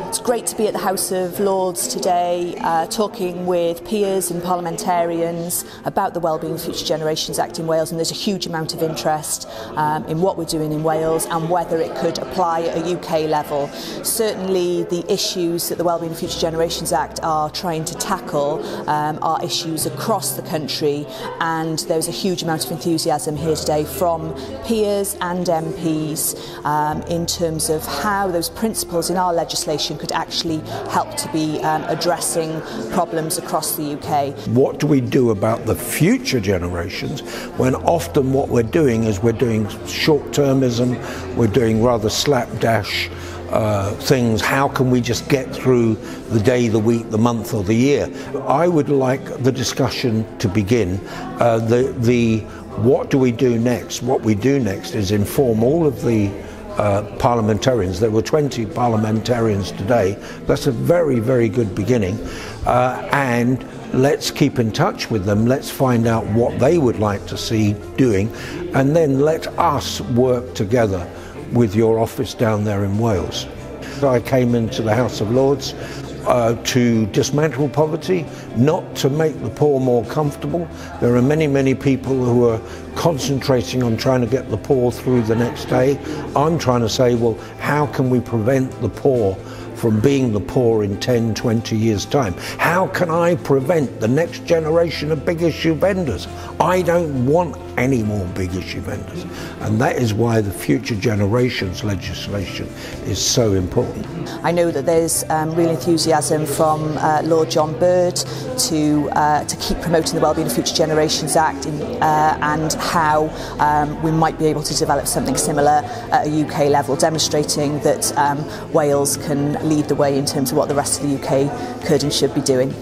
It's great to be at the House of Lords today, talking with peers and parliamentarians about the Wellbeing for Future Generations Act in Wales, and there's a huge amount of interest in what we're doing in Wales and whether it could apply at a UK level. Certainly the issues that the Wellbeing for Future Generations Act are trying to tackle are issues across the country, and there's a huge amount of enthusiasm here today from peers and MPs in terms of how those principles in our legislation could actually help to be addressing problems across the UK. What do we do about the future generations when often what we're doing is we're doing short-termism, we're doing rather slapdash things. How can we just get through the day, the week, the month or the year? I would like the discussion to begin. What do we do next? What we do next is inform all of the parliamentarians. There were 20 parliamentarians today. That's a very, very good beginning. And let's keep in touch with them. Let's find out what they would like to see doing. And then let us work together with your office down there in Wales. I came into the House of Lords to dismantle poverty, not to make the poor more comfortable. There are many, many people who are concentrating on trying to get the poor through the next day. I'm trying to say, well, how can we prevent the poor from being the poor in 10, 20 years' time? How can I prevent the next generation of big issue vendors? I don't want any more big issue vendors. And that is why the future generations legislation is so important. I know that there's real enthusiasm from Lord John Bird to keep promoting the Wellbeing of Future Generations Act and how we might be able to develop something similar at a UK level, demonstrating that Wales can lead the way in terms of what the rest of the UK could and should be doing.